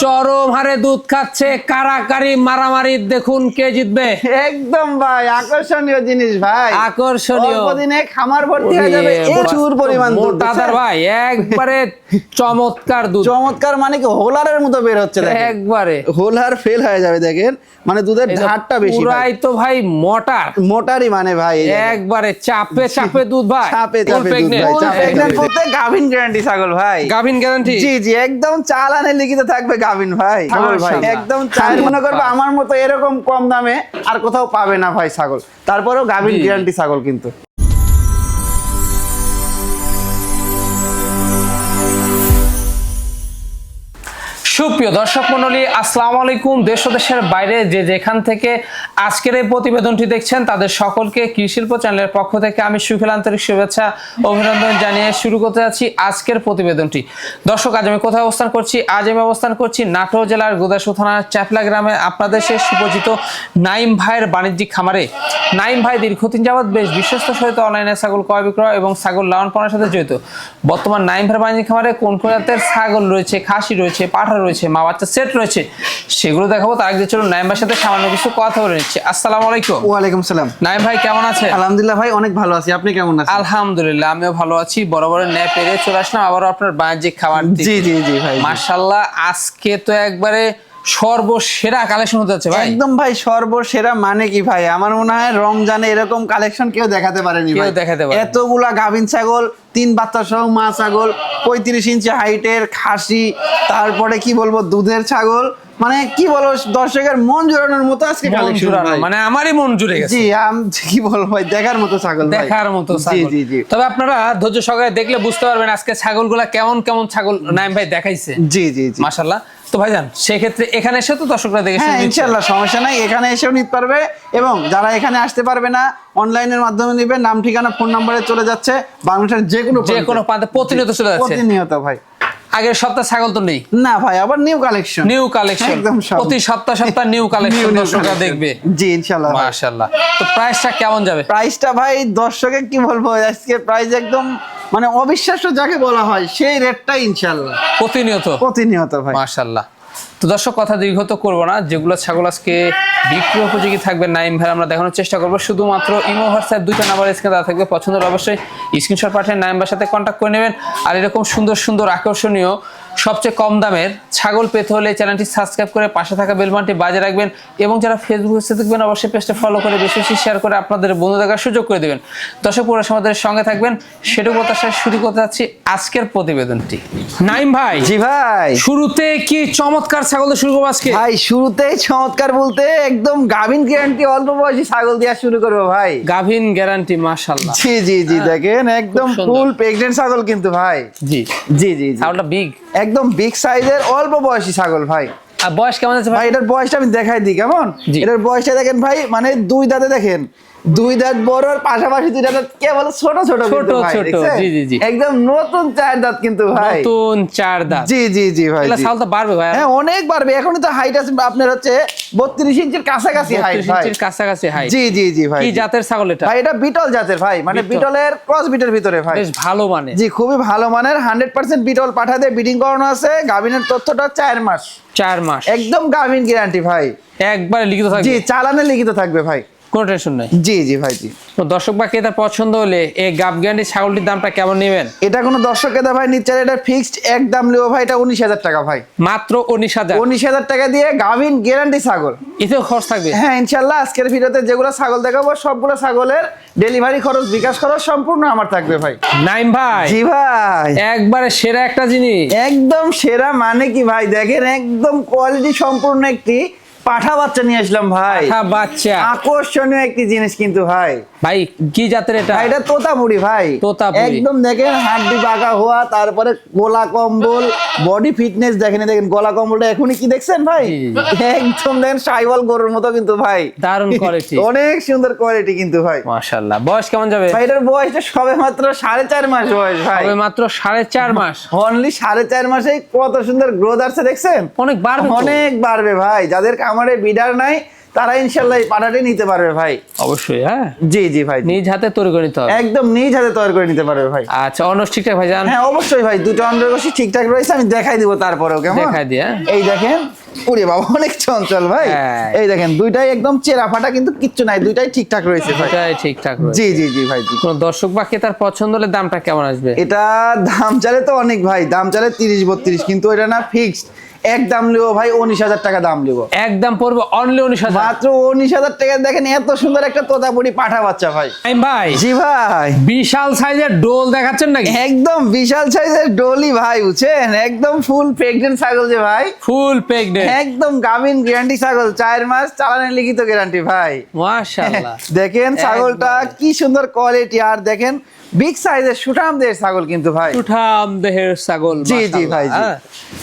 চরম হারে দুধ খাচ্ছে, কারাকারি মারামারি, দেখুন কে জিতবে। একদম ভাই আকর্ষণীয় জিনিস ভাই, আকর্ষণীয়। অল্প দিনে খামার ভর্তি হয়ে যাবে প্রচুর পরিমাণ দুধ। মোটাদার ভাই একবারে চমৎকার দুধ। চমৎকার মানে কি হোলারের মতো বের হচ্ছে দেখেন, একবারে হোলার ফেল হয়ে যাবে দেখেন, মানে দুধের ধারটা বেশি ভাই। পুরাই তো ভাই মোটার, মোটারই মানে ভাই একবারে চাপে চাপে দুধ ভাই। চাপে চাপে দুধ ভাই, প্রেগন্যান্ট করতে গাভিন গ্যারান্টি ছাগল ভাই। গাভিন গ্যারান্টি? জি জি, একদম চালানে লিখিত থাকবে গাভিন ভাই। ছাগল ভাই একদম চাই মনে করবে আমার মতো এরকম কম দামে আর কোথাও পাবে না ভাই ছাগল, তারপরেও গাভিন গ্যারান্টি ছাগল কিন্তু। সুপ্রিয় দর্শক মণ্ডলী, আসসালামু আলাইকুম। দেশ ও দেশের বাইরে যে যেখান থেকে আজকের এই প্রতিবেদনটি দেখছেন তাদের সকলকে কৃষিশিল্প চ্যানেলের পক্ষ থেকে আমি সুখের আন্তরিক শুভেচ্ছা অভিনন্দন জানিয়ে শুরু করতে যাচ্ছি আজকের প্রতিবেদনটি। দর্শক, আজ আমি কোথায় অবস্থান করছি? আজ আমি অবস্থান করছি নাটোর জেলার গোদাসু থানার চ্যাপলা গ্রামে আপনাদের সে সুপরিচিত নাইম ভাইয়ের বাণিজ্যিক খামারে। নাইম ভাই দীর্ঘদিন যাবৎ বেশ বিশ্বস্ত সহিত অনলাইনে ছাগল ক্রয় বিক্রয় এবং ছাগল লালন পালনের সাথে জড়িত। বর্তমান নাইম ভাইয়ের বাণিজ্যিক খামারে কোন কোন জাতের ছাগল রয়েছে, খাসি রয়েছে, পাঠা রয়েছে, মা বাচ্চা সেট রয়েছে, সেগুলো দেখাবো। তার আগে চলুন নাইম ভাইয়ের সাথে সামান্য কিছু কথা বলে নিচ্ছি। আসসালামু আলাইকুম। ওয়ালাইকুম সালাম। নাইম ভাই কেমন আছে? আলহামদুলিল্লাহ ভাই, অনেক ভালো আছি, আপনি কেমন আছেন? আলহামদুলিল্লাহ আমিও ভালো আছি। বরাবর ন্যায় পেরে চলে আসলাম আবারও আপনার বাণিজ্যিক খামার। জি জি জি ভাই, মাশাআল্লাহ আজকে তো একবারে সর্বসেরা কালেকশন হতে যাচ্ছে ভাই। একদম ভাই সর্বসেরা মানে কি ভাই, আমার মনে হয় রমজানে এরকম কালেকশন কেউ দেখাতে পারেনি ভাই। এতগুলা গাভিন ছাগল, 3 বাচ্চা সহ মা ছাগল, 35 ইঞ্চি হাইটের খাসি, তারপরে কি বলবো দুধের ছাগল, মানে কি বলবো দর্শকের মন জোড়ানোর মতো আজকে কালেকশন ভাই। মানে আমারই মন জুড়ে গেছে। জি, আমি কি বলবো ভাই, দেখার মতো ছাগল ভাই, দেখার মতো জি ছাগল। জি জি। তবে আপনারা ধৈর্য সহকারে দেখলে বুঝতে পারবেন আজকে ছাগলগুলা কেমন কেমন ছাগল নাইম ভাই দেখাইছে। জি জি জি, মাশাআল্লাহ। তো ভাইজান সেক্ষেত্রে এখানে এসে তো দর্শকরা দেখে হ্যাঁ ইনশাআল্লাহ সমস্যা নাই, এখানে এসেও নিতে পারবে এবং যারা এখানে আসতে পারবে না অনলাইনের মাধ্যমে নিবে, নাম ঠিকানা ফোন নম্বরে চলে যাচ্ছে বাংলাদেশের যে কোনো প্রান্তে প্রতিনিয়ত চলে যাচ্ছে। প্রতিনিয়ত ভাই। আগের সপ্তাহ ছাগল তো নেই না ভাই, আবার নিউ কালেকশন, নিউ কালেকশন, একদম প্রতি সপ্তাহ নিউ কালেকশন দর্শকরা দেখবে। জি ইনশাআল্লাহ মাশাআল্লাহ। তো প্রাইসটা কেমন যাবে? প্রাইসটা ভাই দর্শকে কি বলবো, আজকে প্রাইস একদম মানে অবিশ্বাস্য যাকে বলা হয় সেই রেটটা ইনশাআল্লাহ প্রতিনিয়ত ভাই। মাশাআল্লাহ। তো দর্শক কথা দীর্ঘ তো করবো না, যেগুলো ছাগল আজকে বিক্রি উপযোগী থাকবে নাইম ভাই আমরা দেখানোর চেষ্টা করবো। শুধুমাত্র ইমো হোয়াটসঅ্যাপ দুইটা নাম্বার স্ক্রিনে দেওয়া থাকবে, পছন্দ হলে অবশ্যই স্ক্রিনশট পাঠিয়ে নাইম ভাইয়ের সাথে কন্ট্যাক্ট করে নেবেন। আর এরকম সুন্দর সুন্দর আকর্ষণীয় সবচেয়ে কম দামের ছাগল পেতে হলে চ্যানেলটি সাবস্ক্রাইব করে পাশে থাকা বেল বাটনটি বাজিয়ে রাখবেন এবং যারা ফেসবুকে দেখবেন অবশ্যই পেজটা ফলো করে বেশি বেশি শেয়ার করে আপনাদের বন্ধু দেখার সুযোগ করে দেবেন। দর্শক পুরো আমাদের সঙ্গে থাকবেন, সেটুকু প্রত্যাশায় শুরু করতে যাচ্ছি আজকের প্রতিবেদনটি। নাইম ভাই, জি ভাই, শুরুতে কি চমৎকার ছাগল দিয়ে শুরু করবো আজকে? ভাই শুরুতেই চমৎকার বলতে একদম গাভিন গ্যারান্টি অল্প বয়সী ছাগল দিয়ে শুরু করবো ভাই। গাভিন গ্যারান্টি মাশাআল্লাহ। জি জি জি, দেখেন একদম ফুল প্রেগন্যান্ট ছাগল কিন্তু ভাই। জি জি জি, ছাগলটা বিগ, একদম বিগ সাইজের অল্প বয়সী ছাগল ভাই। আর বয়স কেমন আছে ভাই? এটার বয়সটা আমি দেখাই দিই কেমন। এটার বয়সটা দেখেন ভাই, মানে 2 দাঁতে দেখেন, 2 দাঁত বড় আর পাশাপাশি 2 দাঁত কেবল ছোট ছোট কিন্তু ভাই, দেখছেন? জি জি জি, একদম নতুন 4 দাঁত কিন্তু ভাই, নতুন 4 দাঁত। জি জি জি ভাই, এগুলা ছাগল তো বাড়বে ভাই। হ্যাঁ অনেক বাড়বে, এখনই তো হাইট আছে আপনার হচ্ছে 32 ইঞ্চির কাছাকাছি হাইট ভাই, 32 ইঞ্চির কাছাকাছি হাইট। জি জি জি ভাই। কি জাতের ছাগল এটা? ভাই এটা বিটল জাতের ভাই, মানে বিটলের ক্রস বিটের ভিতরে ভাই, বেশ ভালো মানে। জি খুবই ভালো মানের, 100% বিটল পাঠা দিয়ে ব্রিডিং করানো আছে। গাভিনের তথ্যটা 4 মাস, 4 মাস একদম গাভিন গ্যারান্টি ভাই, একবারে লিখিত থাকবে। জি চালানে লিখিত থাকবে ভাই, কোনো টেনশন নাই। জি জি ভাই জি। তো দর্শক বা ক্রেতা পছন্দ হলে এই গাব গ্যারান্টি ছাগলটির দামটা কেমন নেবেন? এটা কোনো দর্শক ক্রেতা ভাই নিচ্ছে, এটা ফিক্সড একদম লিও ভাই, এটা 19,000 টাকা ভাই, মাত্র 19,000। 19,000 টাকা দিয়ে গাভিন গ্যারান্টি ছাগল। এতেও খরচ থাকবে? হ্যাঁ ইনশাআল্লাহ, আজকের ভিডিওতে যেগুলো ছাগল দেখাবো সবগুলো ছাগলের ডেলিভারি খরচ, বিকাশ খরচ সম্পূর্ণ আমার থাকবে ভাই। নাইম ভাই, জি ভাই, একবারে সেরা একটা জিনিস, একদম সেরা মানে কি ভাই, দেখেন একদম কোয়ালিটি সম্পূর্ণ একটি পাঠা বাচ্চা নিয়ে আসলাম ভাই। পাঠা বাচ্চা, আকর্ষণীয় একটি জিনিস কিন্তু ভাই। ভাই কি জাতের এটা? এটা তোতাপুরি ভাই, তোতাপুরি। একদম দেখেন হাড্ডি বাঁকা হওয়া, তারপরে গোলা কম্বল, বডি ফিটনেস দেখেন, দেখেন গলা কম্বলটা এখনই কি দেখছেন ভাই, একদম দেখেন সাইওয়াল গরুর মতো কিন্তু ভাই, দারুণ কোয়ালিটি, অনেক সুন্দর কোয়ালিটি কিন্তু ভাই। মাশাআল্লাহ। বয়স কেমন যাবে ভাই? এটার বয়সটা সবে মাত্র 4.5 মাস বয়স ভাই, সবে মাত্র 4.5 মাস, অনলি 4.5 মাসেই কত সুন্দর গ্রোথ আসছে দেখছেন। অনেক বাড়বে, অনেক বাড়বে ভাই। যাদের খামারে বিডার নাই তারা ইনশাআল্লাহ এই পাঠাটি নিতে পারবে ভাই। অবশ্যই হ্যাঁ, জি জি ভাই, নিজ হাতে তৈরি করে নিতে হবে, একদম নিজ হাতে তৈরি করে নিতে পারবে ভাই। আচ্ছা অনস ঠিকঠাক ভাইজান? হ্যাঁ অবশ্যই ভাই, দুটো অন্ডারকোশি ঠিকঠাক রয়েছে, আমি দেখাই দিব তারপরেও কেমন। দেখাই দিয়ে এই দেখেন, ওরে বাবা অনেক চঞ্চল ভাই। হ্যাঁ। এই দেখেন দুইটাই একদম চেরা ফাটা, কিন্তু কিচ্ছু নাই, দুইটাই ঠিকঠাক রয়েছে ভাই। এটাই ঠিকঠাক রয়েছে। জি জি জি ভাই জি। কোন দর্শক বা ক্রেতার পছন্দ হলে দামটা কেমন আসবে? এটা দাম চালে তো অনেক ভাই, দাম চালে 30-32, কিন্তু এটা না ফিক্সড, এক দাম লিবো ভাই 19,000 টাকা দাম লিবো। একদম পড়বে অনলি 19,000, মাত্র 19,000 টাকা। দেখেন এত সুন্দর একটা তোতাপুরি পাঠা বাচ্চা ভাই। ভাই জি ভাই, বিশাল সাইজের ডোল দেখাচ্ছেন নাকি? একদম বিশাল সাইজের ডলি ভাই, বুঝছেন, একদম ফুল প্রেগনেন্ট ছাগল যে ভাই, ফুল প্রেগনেন্ট, একদম গাভিন গ্যারান্টি ছাগল, 4 মাস চালানের লিখিত গ্যারান্টি ভাই। মাশাআল্লাহ দেখেন ছাগলটা কি সুন্দর কোয়ালিটি, আর দেখেন বিগ সাইজের সুঠাম দেহের ছাগল কিন্তু ভাই। সুঠাম দেহের ছাগল, জি জি ভাই জি।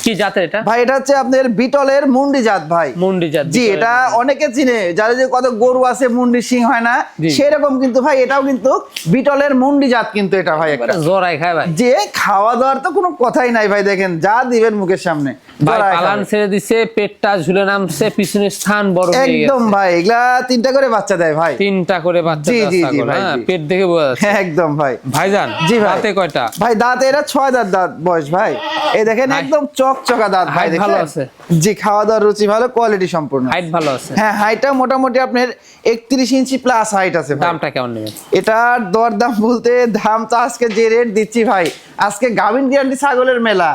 কি জাতের এটা ভাই এটা হচ্ছে আপনার বিটলের মুন্ডি জাত ভাই। মুন্ডি জাত, জি, এটা অনেকে চিনে, যারা যে কত গরু আছে মুন্ডি সিং হয় না, সেরকম কিন্তু ভাই এটাও কিন্তু বিটলের মুন্ডি জাত কিন্তু এটা ভাই একটা জোড়াই খায় ভাই। যে খাওয়া দাওয়ার তো কোনো কথাই নাই ভাই, দেখেন যা দিবেন মুখের সামনে ভাই জোড়ায় পালান খাবে। ছেড়ে দিছে, পেটটা ঝুলে নামছে, পিছনের স্থান বড় হয়ে গেছে একদম ভাই, এগুলা 3টা করে বাচ্চা দেয় ভাই। 3টা করে বাচ্চা জি, দেওয়া জি, জি ছাগল, ভাই, হ্যাঁ, জি। পেট দেখে বোঝা যাচ্ছে। একদম ভাই। ভাইজান জি ভাই। দাঁতে কয়টা? ভাই দাঁত এরা 6 দাঁত দাঁত বয়স ভাই। এই দেখেন একদম চকচকা দাঁত ভাই, হাইট ভালো দেখেন আছে? জি, খাওয়া দাওয়ার রুচি ভালো, কোয়ালিটি সম্পূর্ণ। হাইট ভালো আছে? হ্যাঁ, হাইটটা মোটামুটি আপনার 31 ইঞ্চি প্লাস হাইট আছে ভাই। দামটা কেমন নেবেন? এটার দরদাম বলতে, দাম তো আজকে যে রেট দিচ্ছি ভাই, আজকে গাভিন গ্যারান্টি ছাগলের মেলা,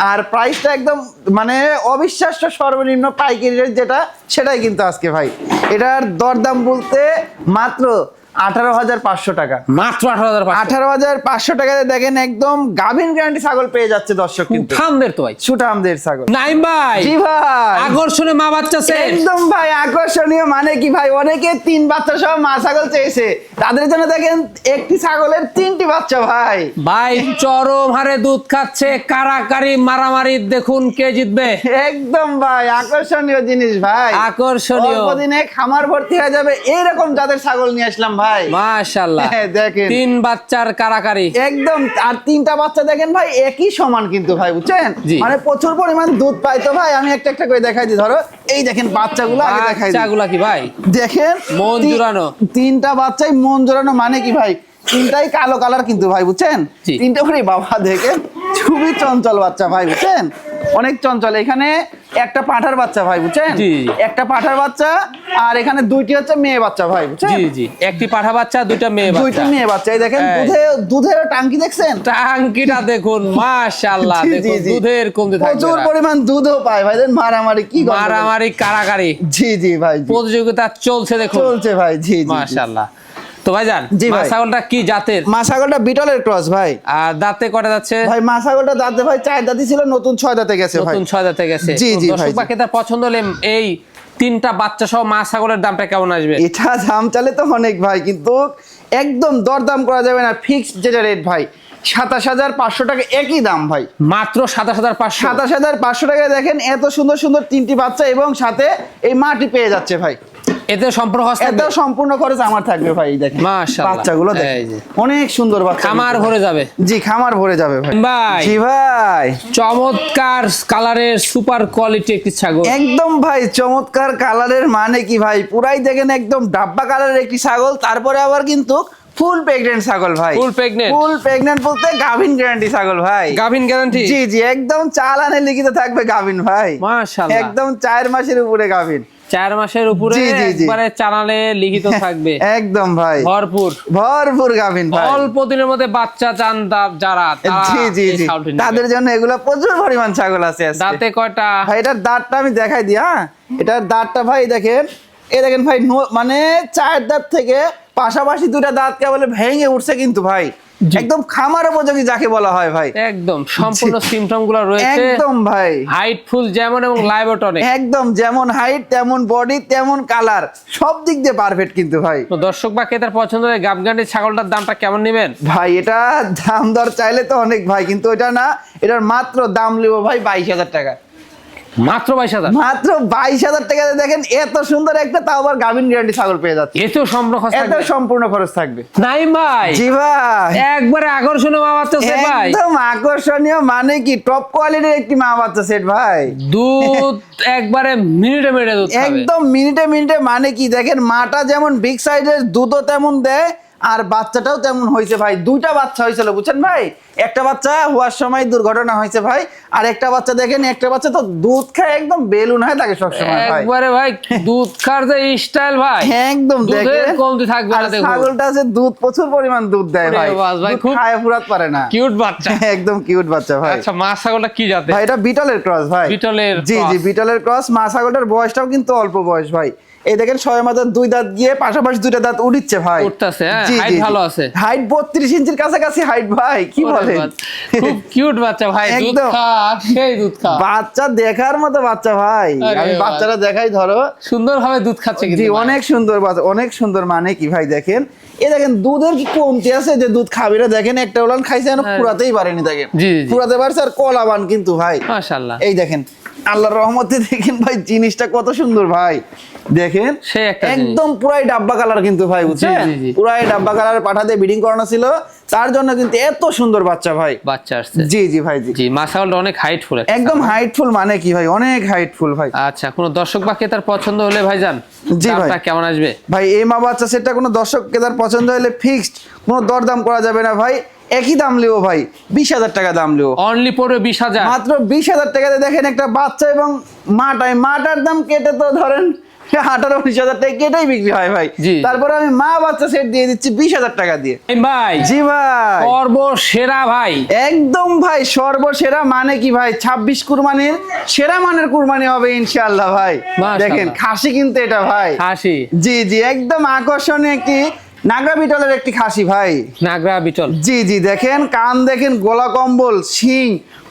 আর প্রাইসটা একদম মানে অবিশ্বাস্য সর্বনিম্ন পাইকারি রেট যেটা, সেটাই কিন্তু আজকে ভাই। এটার দরদাম বলতে মাত্র 18,500 টাকা। মাত্র 18,500? 18,500 টাকাতে দেখেন একদম গাভিন গ্যারান্টি ছাগল পেয়ে যাচ্ছে দর্শক কিন্তু। সুঠামদের তো ভাই, সুঠামদের ছাগল। নাইম ভাই। জি ভাই, আকর্ষণে মা বাচ্চা সেট। একদম ভাই আকর্ষণীয়, মানে কি ভাই, অনেকে 3 বাচ্চা সহ মা ছাগল চেয়েছে, তাদের জন্য দেখেন একটি ছাগলের 3টি বাচ্চা ভাই। ভাই চরম হারে দুধ খাচ্ছে, কারাকারি মারামারি, দেখুন কে জিতবে। একদম ভাই আকর্ষণীয় জিনিস ভাই, আকর্ষণীয়। অল্প দিনে খামার ভর্তি হয়ে যাবে এরকম জাতের ছাগল নিয়ে আসলাম ভাই। মাশাআল্লাহ, দেখেন 3 বাচ্চার কারাকারি একদম, আর 3টা বাচ্চা দেখেন ভাই একই সমান কিন্তু ভাই, বুঝছেন, জি। মানে প্রচুর পরিমাণ দুধ পায়। তো ভাই আমি একটা একটা করে দেখাই দিই, ধরো এই দেখেন বাচ্চাগুলো আগে দেখাই দিই। বাচ্চাগুলা কি ভাই দেখেন মন জোড়ানো। 3টা বাচ্চাই মন জোড়ানো, মানে কি ভাই, 3টাই কালো কালার কিন্তু ভাই, বুঝছেন, জি। 3টা করে বাবা দেখেন খুবই চঞ্চল বাচ্চা ভাই, বুঝছেন, অনেক চঞ্চল। এখানে একটা পাঠার বাচ্চা ভাই, বুঝছেন, জি। একটা পাঠার বাচ্চা, আর এখানে 2টি হচ্ছে মেয়ে বাচ্চা ভাই, বুঝছেন। জি জি, একটি পাঠা বাচ্চা, 2টা মেয়ে বাচ্চা। 2টি মেয়ে বাচ্চা। এই দেখেন এই। দুধের টাঙ্কি দেখছেন, টাঙ্কিটা দেখুন, মাশাআল্লাহ, জি, জি, দেখুন জি। দুধের কমতে থাকবে প্রচুর না। পরিমাণ দুধও পায় ভাই, দেন মারামারি কি গল্প বলেন। মারামারি কারাকারি, জি জি ভাই জি। প্রতিযোগিতা চলছে দেখুন, চলছে ভাই, জি জি, জি। মাশাআল্লাহ। তো ভাইজান জি ভাই। মা ছাগলটা কি জাতের? মা ছাগলটা বিটলের ক্রস ভাই। আর দাঁতে কটা যাচ্ছে? ভাই মা ছাগলটা দাঁতে ভাই 4 দাঁতই ছিল, নতুন 6 দাঁতে গেছে ভাই। নতুন 6 দাঁতে গেছে। জি, জি, দর্শক ভাই, বা ক্রেতার পছন্দ হলে এই 3টা বাচ্চা সহ মা ছাগলের দামটা কেমন আসবে? এটা দাম চালে তো অনেক ভাই, কিন্তু একদম দরদাম করা যাবে না, ফিক্সড যেটা রেট ভাই, 27,500 টাকা একই দাম ভাই। মাত্র 27,500? 27,500 টাকায় দেখেন এত সুন্দর সুন্দর 3টি বাচ্চা, এবং সাথে এই মাটি পেয়ে যাচ্ছে ভাই। এতে সম্পূর্ণ খরচ থাকবে? এটাও সম্পূর্ণ খরচ আমার থাকবে ভাই। এই দেখেন মাশাআল্লাহ, বাচ্চাগুলো এই দেখেন যে। অনেক সুন্দর বাচ্চা, খামার ভরে যাবে। জি খামার ভরে যাবে ভাই। ভাই জি ভাই, চমৎকার কালারের সুপার কোয়ালিটি একটি ছাগল। একদম ভাই চমৎকার কালারের, মানে কি ভাই, পুরাই দেখেন একদম ডাব্বা কালারের একটি ছাগল, তারপরে আবার কিন্তু ফুল প্রেগন্যান্ট ছাগল ভাই। ফুল প্রেগন্যান্ট? ফুল প্রেগন্যান্ট বলতে গাভিন গ্যারান্টি ছাগল ভাই। গাভিন গ্যারান্টি? জি জি, একদম চালানে লিখিত থাকবে গাভিন ভাই, মাশাআল্লাহ। একদম 4 মাসের উপরে গাভিন। 4 মাসের উপরে জি, জি, জি। একবারে চানালে লিখিত থাকবে। একদম ভাই ভরপুর ভরপুর গাভিন ভাই। অল্প দিনের মধ্যে বাচ্চা চান যারা, তারা জি জি এই জি, ছাগলটি নেবে। তাদের জন্য এগুলা প্রচুর পরিমাণ ছাগল আছে আজকে। দাঁতে কয়টা? ভাই এটার দাঁতটা আমি দেখাই দিই, হ্যাঁ এটার দাঁতটা ভাই দেখেন, এই দেখেন ভাই, মানে 4 দাঁত থেকে পাশাপাশি 2টা দাঁত কেবল ভেঙে উঠছে কিন্তু ভাই, একদম খামার উপযোগী যাকে বলা হয় ভাই। একদম সম্পূর্ণ সিম্পটম গুলো রয়েছে, একদম ভাই হাইট ফুল যেমন এবং লাইভও অনেক। একদম যেমন হাইট তেমন বডি তেমন কালার, সব দিক দিয়ে পারফেক্ট কিন্তু ভাই। তো দর্শক বা ক্রেতার পছন্দ হয় গাবগান্ডি ছাগলটার দামটা কেমন নেবেন? ভাই এটা দাম দর চাইলে তো অনেক ভাই, কিন্তু এটা না, এটার মাত্র দাম নেবো ভাই 22,000 টাকা। মাত্র 22,000, মাত্র 22,000 টাকাতে দেখেন এত সুন্দর একটা, তাও আবার গাভিন গ্যারান্টি ছাগল পেয়ে যাচ্ছে। এতেও সম্পূর্ণ খরচ এত থাকবে? সম্পূর্ণ খরচ থাকবে। নাইম ভাই, জি ভাই, একবারে আকর্ষণীয় মা বাচ্চা সেট ভাই, একদম আকর্ষণীয়, মানে কি টপ কোয়ালিটির একটি মা বাচ্চা সেট ভাই। দুধ একবারে মিনিটে মিনিটে দুধ খাবে। একদম মিনিটে মিনিটে, মানে কি দেখেন মাটা যেমন বিগ সাইজের, দুধও তেমন দেয়, আর বাচ্চাটাও তেমন হয়েছে ভাই। দুইটা বাচ্চা হয়েছিল বুঝছেন ভাই, একটা বাচ্চা হওয়ার সময় দুর্ঘটনা হয়েছে ভাই, আর একটা বাচ্চা দেখেন, একটা বাচ্চা তো দুধ খায় একদম বেলুন হয়ে থাকে সবসময় ভাই। একবারে ভাই দুধ খার যে স্টাইল ভাই, একদম দুধের দেখেন কমতি থাকবে আর না। দেখুন ছাগলটা আছে দুধ প্রচুর পরিমাণ দুধ দেয় ভাই, ওরে বাস ভাই, দুধ খুব খায় ফুরাত পারে না। কিউট বাচ্চা। একদম কিউট বাচ্চা ভাই। আচ্ছা, মা ছাগলটা কি জাতের? ভাই এটা বিটলের ক্রস ভাই। বিটলের জি জি, cross। বিটলের ক্রস। মা ছাগলটার বয়সটাও কিন্তু অল্প বয়স ভাই। এই দেখেন সবে মাত্র 2 দাঁত গিয়ে পাশাপাশি 2টা দাঁত উঠিচ্ছে ভাই। উঠতেছে, হ্যাঁ, জি, হাইট জি, ভালো জি। আছে। হাইট 32 ইঞ্চির কাছাকাছি হাইট ভাই, কি ওরে বলেন? বাস, খুব কিউট বাচ্চা ভাই, দুধ একদম। খা, সেই দুধ খা, বাচ্চা দেখার মতো বাচ্চা ভাই। আরে আমি বাস। বাচ্চাটা দেখাই, ধরো। সুন্দরভাবে দুধ খাচ্ছে জি, কিন্তু ভাই। অনেক সুন্দর বাচ্চা, অনেক সুন্দর, মানে কি ভাই দেখেন, এই দেখেন দুধের কি কমতি আছে যে দুধ খাবে না, দেখেন একটা উলান খাইছে এখন হ্যাঁ। পুরাতেই পারেনি, দেখেন জি, জি। পুরাতে পারছে, আর কলাবান কিন্তু ভাই। মাশাআল্লাহ, এই দেখেন আল্লাহর রহমতে দেখেন ভাই জিনিসটা কত সুন্দর ভাই, দেখেন সেই একটা জিনিস। একদম পুরাই ডাব্বা কালার কিন্তু ভাই, বুঝছেন? জি, জি। পুরাই ডাব্বা কালার পাঠা দিয়ে ব্রিডিং করানো ছিল, তার জন্য কিন্তু এত সুন্দর বাচ্চা ভাই। বাচ্চা আসছে। জি জি ভাই, জি জি, মা ছাগলটা অনেক হাইটফুল, একদম হাইটফুল, মানে কি ভাই অনেক হাইটফুল ভাই। আচ্ছা, কোনো দর্শক বা ক্রেতার পছন্দ হলে ভাইজান জি ভাই। দামটা কেমন আসবে? ভাই এই মা বাচ্চা সেটটা কোনো দর্শক কেদার পছন্দ হলে ফিক্সড, কোনো দরদাম করা যাবে না ভাই, একই দাম লিও ভাই, 20,000 টাকা দাম লিও। অনলি পড়বে 20,000, মাত্র 20,000 টাকাতে দেখেন একটা বাচ্চা এবং মাটার দাম কেটে তো ধরেন 18-19,000 টাকা কেটেই বিক্রি হয় ভাই। জি। তারপরে আমি মা বাচ্চা সেট দিয়ে দিচ্ছি 20,000 টাকা দিয়ে। এই ভাই জি ভাই, সর্বসেরা ভাই, একদম ভাই সর্বসেরা, মানে কি ভাই 26 কুরবানির সেরা মানের কুরবানি হবে ইনশাআল্লাহ ভাই। মাশাআল্লাহ। দেখেন খাসি কিন্তু এটা ভাই, হাসি জি জি, একদম আকর্ষণীয় একটি নাগরা বিটলের একটি খাসি ভাই। নাগরা বিটল। জি জি, দেখেন কান দেখেন, গোলা কম্বল, শিং,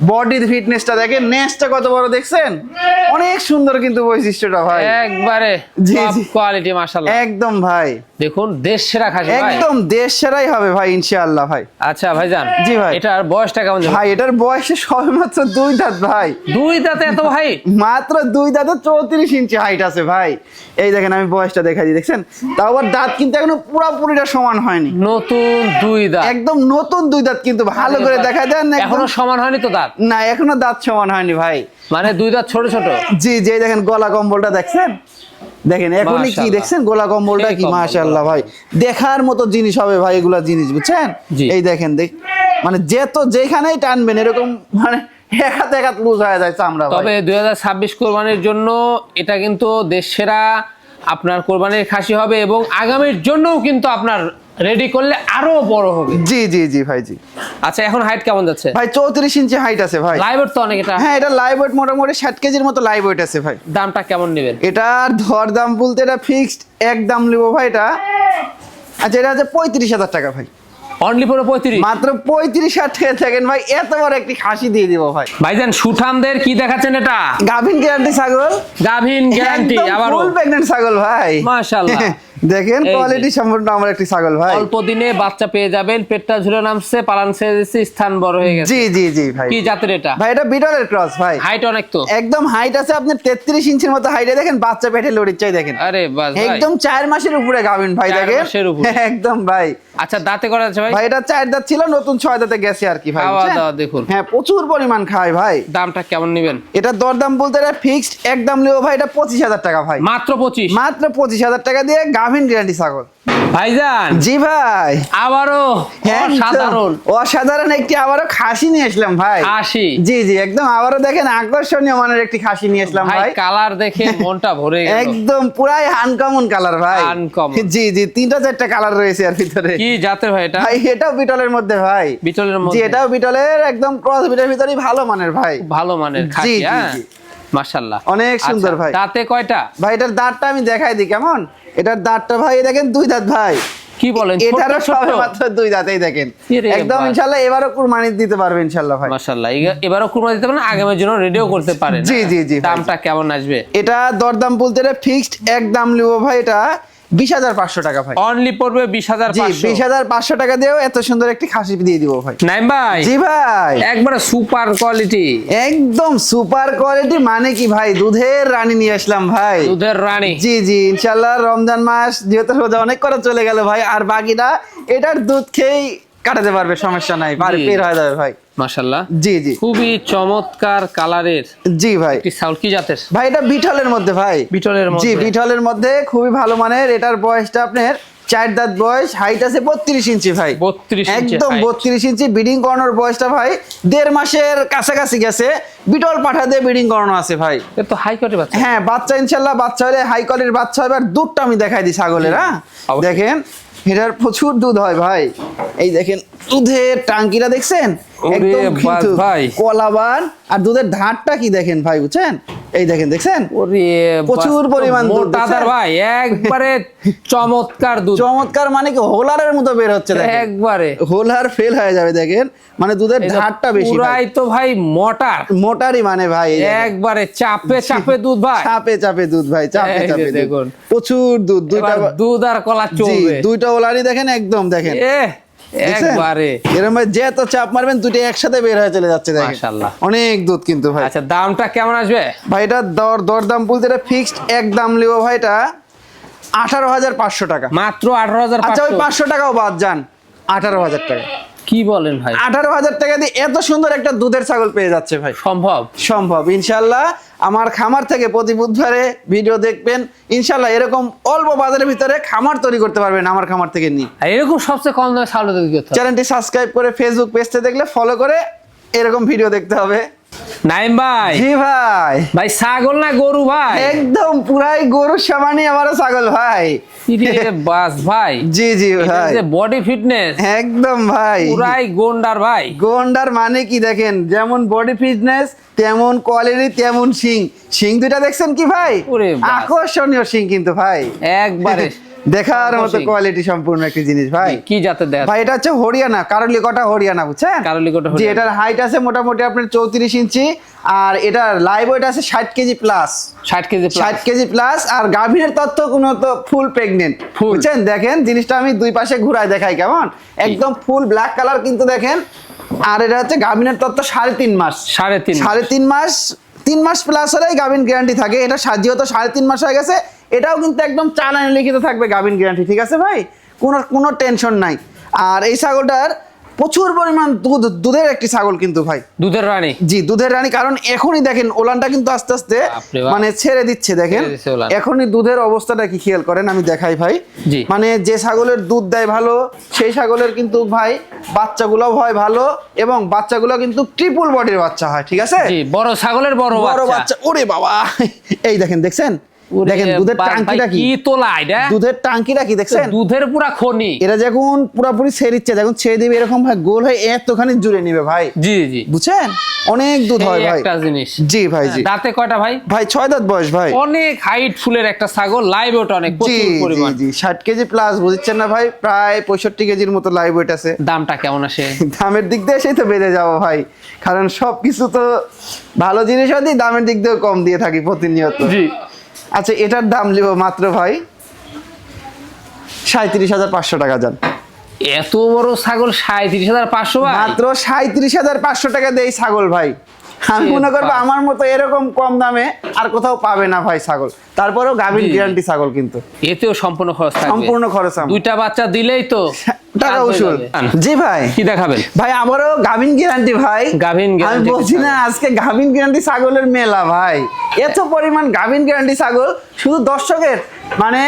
বডির ফিটনেসটা দেখেন, নেসটা কত বড় দেখছেন, অনেক সুন্দর কিন্তু বৈশিষ্ট্যটা ভাই। একবারে জি, টপ জি। কোয়ালিটি মাশাআল্লাহ। একদম ভাই, দেখুন দেশ সেরা খাসি ভাই। একদম দেশ সেরাই হবে ভাই ইনশাআল্লাহ ভাই। আচ্ছা ভাইজান, জি ভাই। এটার বয়সটা কেমন যাবে? ভাই এটার বয়সে সবেমাত্র 2 দাঁত ভাই, দুই দাঁতে এত ভাই? মাত্র 2 দাঁতে 34 ইঞ্চি হাইট আছে ভাই। এই দেখেন আমি বয়সটা দেখাই দিই, দেখছেন, তাও আবার দাঁত কিন্তু এখনো পুরোপুরিটা সমান হয়নি, নতুন দুই দাঁত, একদম নতুন 2 দাঁত, কিন্তু ভালো করে দেখা দেন, এখনো সমান হয়নি তো দাঁত, না এখনো দাঁত সমান হয়নি ভাই। মানে দুই দাঁত ছোট ছোট। জি জি, এই দেখেন গলা কম্বলটা দেখছেন, দেখেন এখনই কি মাশাআল্লাহ। দেখছেন গোলা কম্বলটা সেই কি, কম্বল, মাশাআল্লাহ ভাই, দেখার মতো জিনিস হবে ভাই এগুলা জিনিস, বুঝছেন? জি। এই দেখেন মানে যেখানেই টানবেন এরকম মানে এক হাত লুজ হয়ে যায় চামড়া তবে ভাই। 2026 কোরবানির জন্য এটা কিন্তু দেশ সেরা আপনার কোরবানির খাসি হবে, এবং আগামীর জন্যও কিন্তু আপনার রেডি করলে আরো বড় হবে। জি জি জি ভাই, জি আচ্ছা, এখন হাইট কেমন যাচ্ছে? ভাই 34 ইঞ্চি হাইট আছে ভাই। লাইভ তো অনেক, এটা হ্যাঁ, এটা লাইভ ওয়েট মোটামুটি 60 কেজির মতো লাইভ ওয়েট আছে ভাই। দামটা কেমন নেবেন? এটার ধর দাম বলতে এটা ফিক্সড এক দাম নেবো ভাই এটা। আচ্ছা, এটা আছে 35,000 টাকা ভাই, অনলি পড়ে 35? মাত্র 35,000 টাকা থাকেন ভাই, এত বড় একটি খাসি দিয়ে দিব ভাই। ভাইজান সুঠামদের কি দেখাচ্ছেন এটা? গাভিন গ্যারান্টি ছাগল, গাভিন গ্যারান্টি, আবার ফুল প্রেগন্যান্ট ছাগল ভাই। মাশাআল্লাহ। দেখেন এই যে। কোয়ালিটি সম্পূর্ণ আমার একটি ছাগল ভাই। অল্প দিনে বাচ্চা পেয়ে যাবেন, পেটটা ঝুলে নামছে, পালান ছেড়ে দিচ্ছে, স্থান বড় হয়ে গেছে। জি জি জি ভাই। কি জাতের এটা? ভাই এটা বিটলের ক্রস ভাই। হাইট অনেক তো। একদম হাইট আছে আপনার 33 ইঞ্চির মতো হাইটে, দেখেন বাচ্চা পেটে লড়ির চাই দেখেন, আরে বাস ভাই, একদম 4 মাসের উপরে গাভিন ভাই 4 দেখেন, মাসের উপরে। একদম ভাই। আচ্ছা, দাঁতে করা আছে ভাই? ভাই এটা 4 দাঁত ছিল, নতুন 6 দাঁতে গেছে আর কি ভাই, খাওয়া বুঝছেন? দাওয়া দেখুন। হ্যাঁ, প্রচুর পরিমাণ খায় ভাই। দামটা কেমন নেবেন? এটা দরদাম বলতে এটা ফিক্সড একদম লিও ভাই, এটা 25,000 টাকা ভাই, মাত্র 25? মাত্র 25,000 টাকা দিয়ে গাভিন গ্যারান্টি ছাগল। ভাইজান জি ভাই, আবারও অসাধারণ অসাধারণ একটি আবারও খাসি নিয়ে আসলাম ভাই। খাসি। জি জি, একদম আবারও দেখেন আকর্ষণীয় মানের একটি খাসি নিয়ে আসলাম ভাই ভাই। কালার দেখে মনটা ভরে গেল। একদম পুরাই আনকমন কালার ভাই। Uncommon। জি জি, 3টা-4টা কালার রয়েছে এর ভিতরে। কি জাতের ভাই এটা? ভাই এটাও বিটলের মধ্যে ভাই। বিটলের জি, মধ্যে? এটাও বিটলের একদম ক্রস বিটের ভিতরেই ভালো মানের ভাই। ভালো মানের জি খাসি, জি হ্যাঁ জি। মাশাআল্লাহ, অনেক সুন্দর আচ্ছা, ভাই। দাঁতে কয়টা? ভাই এটার দাঁতটা আমি দেখাই দিই কেমন। এটার দাঁতটা ভাই দেখেন 2 দাঁত ভাই। কি বলেন? এটারও ছোট্ট সবে ছোট্ট? মাত্র 2 দাঁতেই দেখেন, এরে একদম বাস। ইনশাআল্লাহ এবারও কুরবানি দিতে পারবে ইনশাআল্লাহ ভাই। মাশাআল্লাহ, এবারও কুরবানি দিতে পারেন, আগামীর জন্য রেডিও করতে পারেন। জি, জি, জি, ভাই। দামটা কেমন আসবে? এটা দরদাম বলতে এটা ফিক্সড একদম লিবো ভাই, এটা 20,500 টাকা ভাই। অনলি পড়বে 20,500। 20,500 টাকা দিয়েও এত সুন্দর একটি খাসি দিয়ে দিব ভাই। নাইম ভাই, জি ভাই, একবারে সুপার কোয়ালিটি, একদম সুপার কোয়ালিটি মানে কি ভাই, দুধের রানী নিয়ে আসলাম ভাই। দুধের রানী। জি জি, ইনশাআল্লাহ রমজান মাস যেহেতু রোজা অনেক করে চলে গেল ভাই, আর বাকিটা এটার দুধ খেয়েই কাটাতে পারবে, সমস্যা নাই, বাড়ি বের হয়ে যাবে ভাই। মাশাআল্লাহ, জি জি, খুবই চমৎকার কালারের। জি ভাই। কি ছাগল, কি জাতের ভাই? এটা বিটলের মধ্যে ভাই। বিটলের মধ্যে? জি, বিটলের মধ্যে খুবই ভালো মানের। এটার বয়সটা আপনার 4 দাঁত বয়স, হাইট আছে 32 ইঞ্চি ভাই। 32 ইঞ্চি একদম 32 ইঞ্চি। ব্রিডিং করানোর বয়সটা ভাই 1.5 মাসের কাছাকাছি গেছে। বিটল পাঠা দিয়ে ব্রিডিং করানো আছে ভাই। এ তো হাই কোয়ালিটি বাচ্চা। হ্যাঁ, বাচ্চা ইনশাআল্লাহ, বাচ্চা হলে হাই কোয়ালিটির বাচ্চা হবে। আর দুধটা আমি দেখাই দিই ছাগলের। হ্যাঁ, দেখেন এটার প্রচুর দুধ হয় ভাই। এই দেখেন দুধের টাঙ্কিটা দেখছেন, একদম কিন্তু কলাবান। আর দুধের ধারটা কি দেখেন ভাই, বুঝছেন? এই দেখেন, দেখছেন প্রচুর পরিমাণ দুধ ভাই, একবারে চমৎকার দুধ। চমৎকার মানে কি হোলারের মতো বের হচ্ছে, একবারে হোলার ফেল হয়ে যাবে। দেখেন মানে দুধের ধারটা বেশি, পুরাই তো ভাই মোটার, মোটারই মানে ভাই, একবারে চাপে চাপে দুধ ভাই, চাপে চাপে দুধ ভাই, চাপে চাপে দেখুন প্রচুর দুধ। দুইটা দুধ আর কলা চলবে, দুইটা হোলারই দেখেন, একদম দেখেন একবারে এরকম ভাই, যে তো চাপ মারবেন দুটো একসাথে বের হয়ে চলে যাচ্ছে। দেখেন মাশাআল্লাহ, অনেক দুধ কিন্তু ভাই। আচ্ছা, দামটা কেমন আসবে ভাই? এটা দরদাম বলতে এটা ফিক্সড এক দাম লিব ভাই, এটা 18,500 টাকা মাত্র। 18,500? আচ্ছা, ওই 500 টাকাও বাদ যান, 18,000 টাকা। কি বলেন ভাই? 18,000 টাকা দিয়ে এত সুন্দর একটা দুধের ছাগল পেয়ে যাচ্ছে ভাই। সম্ভব? সম্ভব ইনশাল্লাহ। আমার খামার থেকে প্রতি বুধবারে ভিডিও দেখবেন, ইনশাল্লাহ এরকম অল্প বাজারের ভিতরে খামার তৈরি করতে পারবেন আমার খামার থেকে নিয়ে। এরকম সবচেয়ে কম দামে ছাগল তৈরি করতে হবে। চ্যানেলটি সাবস্ক্রাইব করে ফেসবুক পেজতে দেখলে ফলো করে এরকম ভিডিও দেখতে হবে। নাইম ভাই। জি ভাই। ভাই ছাগল না গরু ভাই? একদম পুরাই গরুর সমানই আমারও ছাগল ভাই। বাস ভাই। জি জি ভাই, বডি ফিটনেস একদম ভাই, পুরাই গোন্ডার ভাই। গোন্ডার মানে কি দেখেন, যেমন বডি ফিটনেস তেমন কোয়ালিটি তেমন শিং। শিং দুইটা দেখছেন কি ভাই, আকর্ষণীয় শিং কিন্তু ভাই, একবারে দেখার মতো কোয়ালিটি সম্পূর্ণ একটি জিনিস ভাই। কি জাতের দেখা ভাই? এটা হচ্ছে হরিয়ানা, কারলিকটা হরিয়ানা, বুঝছেন? কারলিকটা। জি, এটার হাইট আছে মোটামুটি আপনার 34 ইঞ্চি। আর এটার লাইভ ওয়েট আছে 60 কেজি প্লাস। 60 kg plus. আর গাভীর তথ্য কোনো তো ফুল প্রেগনেন্ট, বুঝছেন? দেখেন জিনিসটা আমি দুই পাশে ঘুরায় দেখাই কেমন, একদম ফুল ব্ল্যাক কালার কিন্তু দেখেন। আর এটা হচ্ছে গাভীর তথ্য 3.5 মাস। 3.5 মাস, 3 মাস প্লাস হলেই গাভীর গ্যারান্টি থাকে। এটা যেহেতু 3.5 মাস হয়ে গেছে, এটাও কিন্তু একদম চালানে লিখিত থাকবে গাভীর গ্যারান্টি, ঠিক আছে ভাই? কোনো টেনশন নাই। আর এই ছাগলটার প্রচুর পরিমাণ দুধের একটি ছাগল কিন্তু ভাই, দুধের রানী। জি, দুধের রানী। কারণ এখনই দেখেন ওলানটা কিন্তু আস্তে আস্তে মানে ছেড়ে দিচ্ছে, দেখেন এখনই দুধের অবস্থাটা কি খেয়াল করেন, আমি দেখাই ভাই। মানে যে ছাগলের দুধ দেয় ভালো, সেই ছাগলের কিন্তু ভাই বাচ্চাগুলো হয় ভালো, এবং বাচ্চাগুলো কিন্তু ট্রিপল বডির বাচ্চা হয়, ঠিক আছে? বড় ছাগলের বড় বাচ্চা। ওরে বাবা, এই দেখেন, দেখছেন দেখেন দুধের টাঙ্কিটা কি তোলা, এটা দুধের টাঙ্কিটা কি দেখছেন, দুধের পুরা খনি। এটা যখন পুরোপুরি ছেড়িচ্ছে, যখন ছেড়ে দিবে এরকম ভাই গোল হয়ে এতখানি জুড়ে নিবে ভাই। জি জি, বুঝছেন? অনেক দুধ হয় ভাই, একটা জিনিস। জি ভাই। জি, দাঁতে কয়টা ভাই? ভাই 6 দাঁত বয়স ভাই। অনেক হাইট ফুলের একটা ছাগল, লাইভ ওয়েট অনেক প্রচুর পরিমাণ। জি, 60 কেজি প্লাস, বুঝছেন না ভাই? প্রায় 65 কেজির মতো লাইভ ওয়েট আছে। দামটা কেমন আসে? দামের দিক দিয়ে সেই তো বেড়ে যাবো ভাই, কারণ সবকিছু তো ভালো জিনিস হয়, দামের দিক দিয়েও কম দিয়ে থাকি প্রতিনিয়ত। জি, আচ্ছা, এটার দাম লিব মাত্র ভাই 37,500 টাকা। যান, এত বড় ছাগল 37,500 ভাই? মাত্র 37,500 টাকা দেই ছাগল ভাই। আমি মনে করবো আমার মতো এরকম কম দামে আর কোথাও পাবে না ভাই ছাগল। তারপরেও গাভীর গ্যারান্টি ছাগল কিন্তু, এতেও সম্পূর্ণ খরচ থাকবে। সম্পূর্ণ খরচ, দুইটা বাচ্চা দিলেই তো টাকা উসুল। জি ভাই। কি দেখাবেন ভাই? আমারও গাভীর গ্যারান্টি ভাই। আমি বলছি না আজকে গাভীর গ্যারান্টি ছাগলের মেলা ভাই, এত পরিমাণ গাভীর গ্যারান্টি ছাগল শুধু দর্শকের মানে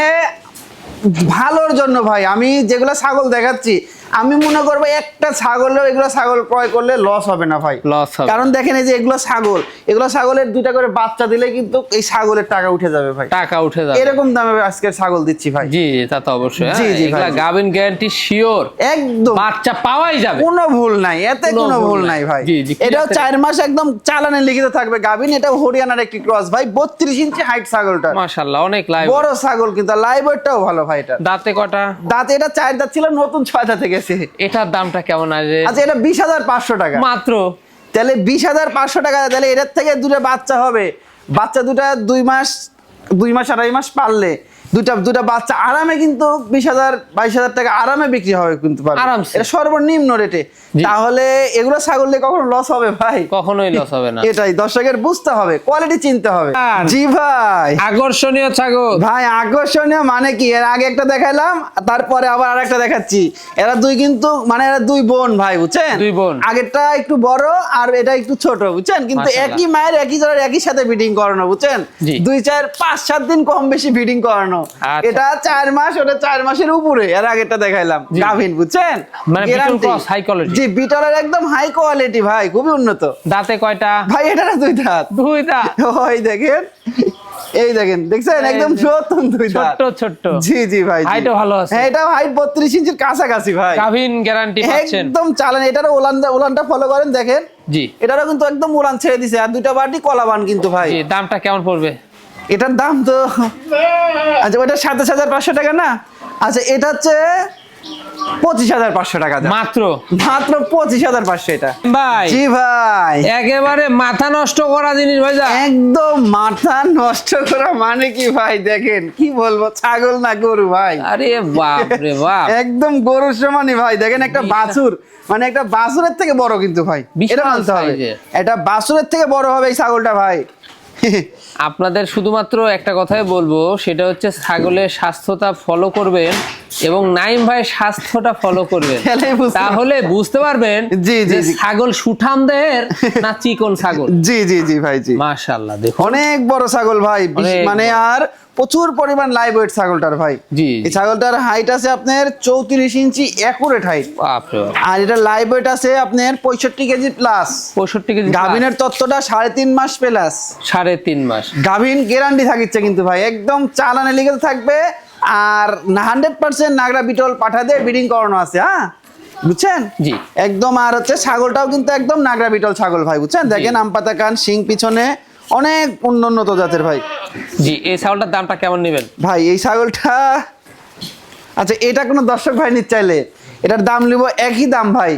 ভালোর জন্য ভাই। আমি যেগুলো ছাগল দেখাচ্ছি, আমি মনে করবো একটা ছাগলেও এগুলো ছাগল ক্রয় করলে লস হবে না ভাই, লস হবে। কারণ দেখেন এই যে এগুলো ছাগলের 2টা করে বাচ্চা দিলে কিন্তু এই ছাগলের টাকা উঠে যাবে ভাই, টাকা উঠে যাবে। এরকম দামে আজকের ছাগল দিচ্ছি ভাই। জি, তা তো অবশ্যই। জি জি ভাই, গাভিন গ্যারান্টি শিওর, একদম বাচ্চা পাওয়াই যাবে, কোনো ভুল নাই, এতে কোনো ভুল নাই ভাই। এটাও 4 মাস একদম চালানে লিখিত থাকবে গাভিন। এটাও হরিয়ানার একটি ক্রস ভাই, 32 ইঞ্চি হাইট ছাগলটা, মাশাআল্লাহ অনেক লাইভ বড় ছাগল কিন্তু, লাইভ ওয়েটটাও ভালো ভাই। এটা দাঁতে কটা? দাঁতে এটা 4 দাঁত ছিল, নতুন 6 দাঁতে গেছে। এটার দামটা কেমন আসে? আচ্ছা, এটা 20,500 টাকা মাত্র। তাহলে 20,500 টাকা, তাহলে এটার থেকে দুটো বাচ্চা হবে। বাচ্চা দুটা 2 মাস 2.5 মাস পারলে দুটা বাচ্চা আরামে কিন্তু 20,000 22,000 টাকা আরামে বিক্রি হবে কিন্তু পারবে। আরামসে। এটা সর্বনিম্ন রেটে। তাহলে এগুলো ছাগল দিয়ে কখনো লস হবে ভাই? কখনোই লস হবে না। এটাই দর্শকের বুঝতে হবে, কোয়ালিটি চিনতে হবে। জি ভাই, আকর্ষণীয় ছাগল ভাই আকর্ষণীয় মানে কি, এর আগে একটা দেখাইলাম, তারপরে আবার আরেকটা দেখাচ্ছি। এরা দুই কিন্তু মানে এরা দুই বোন ভাই, বুঝছেন? দুই বোন। আগেরটা একটু বড় আর এটা একটু ছোট, বুঝছেন? কিন্তু মাশাআল্লাহ। একই মায়ের একই জোড়ার একই সাথে ব্রিডিং করানো, বুঝছেন? জি। 2-4-5-7 দিন কম বেশি ব্রিডিং করানো। আচ্ছা। এটা 4 মাস, ওটা 4 মাসের উপরে। এর আগেরটা দেখাইলাম জি। গাভিন, বুঝছেন? মানে Beetle Guarantee। Cross, high quality। জি, বিটলের একদম হাই কোয়ালিটি ভাই, খুবই উন্নত। দাঁতে কয়টা? ভাই এটা 2 দাঁত। 2 দাঁত। ওই দেখেন, এই দেখেন, দেখছেন একদম নতুন 2 দাঁত। ছোট ছোট। জি জি ভাই, হাইটও ভালো আছে। হ্যাঁ, এটা হাইট 32 ইঞ্চির কাছাকাছি ভাই। গাভিন গ্যারান্টি পাচ্ছেন। একদম চালান। এটারও উলানটা ফলো করেন, দেখেন জি। এটারও কিন্তু একদম উলান ছেড়ে দিছে, আর 2টা বাটি কলাবান কিন্তু ভাই। জি, দামটা কেমন পড়বে? এটার দাম তো আচ্ছা, ওটা 27,500 টাকা না? আচ্ছা, এটা হচ্ছে 25,500 টাকা দাম। মাত্র 25,500 এটা। ভাই জি ভাই, একেবারে মাথা নষ্ট করা জিনিস ভাই। একদম মাথা নষ্ট করা মানে কি ভাই, দেখেন কি বলবো, ছাগল না গরু ভাই। আরে বাপ রে বাপ। একদম গরুর সমানই ভাই। দেখেন একটা বাছুর, মানে একটা বাছুরের থেকে বড় কিন্তু ভাই, বিশাল এটা মানতে হবে। size-এর। এটা বাছুরের থেকে বড় হবে এই ছাগলটা ভাই। আপনাদের শুধুমাত্র একটা কথাই বলবো, সেটা হচ্ছে ছাগলের স্বাস্থ্যটা ফলো করবেন এবং নাইম ভাই স্বাস্থ্যটা ফলো করবেন, তাহলেই বুঝতে তাহলে বুঝতে পারবেন জি, জি, যে জি। ছাগল সুঠাম দেহের না চিকন ছাগল। জি জি জি ভাই, জি মাশাআল্লাহ, দেখুন অনেক বড় ছাগল ভাই, অনেক মানে বড়। আর প্রচুর পরিমাণ লাইভ ওয়েট ছাগলটার ভাই। জি। এই ছাগলটার হাইট আছে আপনার 34 ইঞ্চি অ্যাকুরেট হাইট, বাপ রে বাপ। আর এটা লাইভ ওয়েট আছে আপনার 65 কেজি প্লাস। 65 কেজি গাভিনের তত্ত্বটা 3.5 মাস প্লাস। 3.5 মাস। গাভিন গ্যারান্টি থাকিচ্ছে কিন্তু ভাই, একদম চালানে লিগেল থাকবে। আর 100% নাগরা বিটল পাঠা দিয়ে ব্রিডিং করানো আছে, হ্যাঁ বুঝছেন? জি। একদম। আর হচ্ছে ছাগলটাও কিন্তু একদম নাগরা বিটল ছাগল ভাই, বুঝছেন? দেখেন আমপাতা কান, শিং পিছনে, অনেক উন্নত জাতের ভাই। জি, এই ছাগলটার দামটা কেমন নেবেন? ভাই এই ছাগলটা, আচ্ছা এটা কোনো দর্শক ভাই নিতে চাইলে এটার দাম নিব একই দাম ভাই।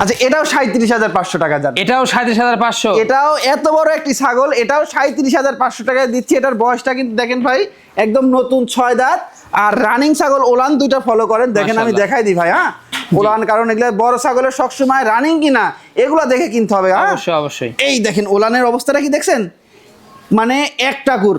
আচ্ছা, এটাও 37,500 টাকা যান। এটাও 37,500। এটাও এত বড় একটি ছাগল, এটাও 37,500 টাকায় দিচ্ছি। এটার বয়সটা কিন্তু দেখেন ভাই, একদম নতুন 6 দাঁত। আর রানিং ছাগল ওলান 2টা ফলো করেন, দেখেন আমি মাশাআল্লাহ। দেখাই দিই ভাই। হ্যাঁ, ওলান, কারণ এগুলা বড় ছাগলের সবসময় রানিং কিনা এগুলা দেখে কিনতে হবে। হ্যাঁ, অবশ্যই অবশ্যই। এই দেখেন ওলানের অবস্থাটা কি দেখছেন, মানে এক টাকুর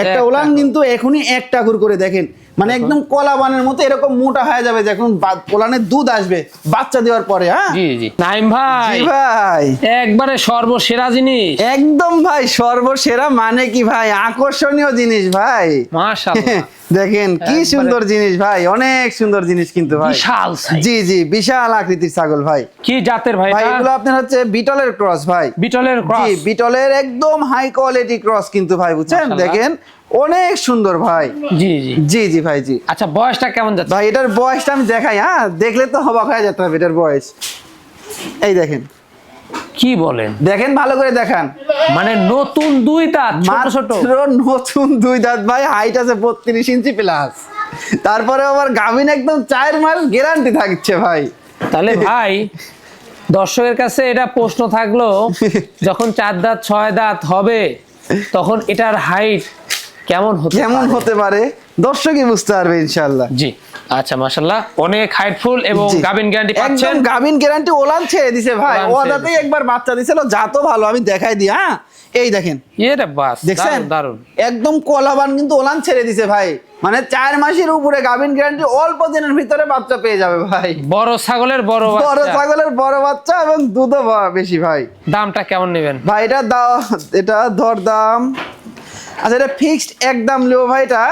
একটা এক ওলান টাকুর। কিন্তু এখনই এক টাকুর করে দেখেন, মানে একদম কলা বানের মতো এরকম মোটা হয়ে যাবে যখন ওলানের দুধ আসবে বাচ্চা দেওয়ার পরে। হ্যাঁ জি জি, নাইম ভাই জি ভাই, একবারে সর্বসেরা জিনিস। একদম ভাই সর্বসেরা মানে কি ভাই, আকর্ষণীয় জিনিস ভাই। মাশাআল্লাহ, দেখেন কি একবারে সুন্দর জিনিস ভাই, অনেক সুন্দর জিনিস কিন্তু ভাই। বিশাল size। জি জি, বিশাল আকৃতির ছাগল ভাই। কি জাতের ভাই ভাই এটা? এগুলো আপনার হচ্ছে বিটলের ক্রস ভাই। বিটলের জি, ক্রস। বিটলের একদম হাই কোয়ালিটি ক্রস কিন্তু ভাই, বুঝছেন? মাশাআল্লাহ। দেখেন অনেক সুন্দর ভাই। জি জি। জি জি ভাই, জি আচ্ছা, বয়সটা কেমন যাচ্ছে? ভাই, এটার বয়সটা আমি দেখাই, হ্যাঁ দেখলে তো অবাক হয়ে যেতে হবে এটার বয়স। এই দেখেন, কি বলেন? দেখেন ভালো করে দেখান, মানে নতুন 2 দাঁত, ছোট ছোট। মাত্র নতুন 2 দাঁত ভাই, হাইট আছে 32 ইঞ্চি প্লাস। তারপরে আবার গাভিন একদম 4 মাস গ্যারান্টি থাকছে ভাই। তাহলে ভাই দর্শকের কাছে এটা প্রশ্ন থাকলো, যখন 4 দাঁত 6 দাঁত হবে তখন এটার হাইট কেমন কেমন হতে পারে দর্শকই বুঝতে পারবে ইনশাআল্লাহ। জি। আচ্ছা, মাশাআল্লাহ, অনেক হাইটফুল এবং জি। গাভিন গ্যারান্টি পাচ্ছেন। একদম গাভিন গ্যারান্টি, ওলান ছেড়ে দিছে ভাই, ওলান ছেড়ে ওদাতেই একবার বাচ্চা দিছিল, জাতও ভালো, আমি দেখাই দিই। হ্যাঁ, এই দেখেন, এরে বাস, দেখছেন দারুন। একদম কলাবান কিন্তু ওলান ছেড়ে দিছে ভাই, মানে 4 মাসের উপরে গাভিন গ্যারান্টি, অল্প দিনের ভিতরে বাচ্চা পেয়ে যাবে ভাই। বড় ছাগলের বড় বড় বাচ্চা। ছাগলের বড় বাচ্চা এবং দুধও বেশি ভাই। দামটা কেমন নেবেন? ভাই এটা ধর দাম, আচ্ছা এটা ফিক্সড একদম নেবো ভাই, এটা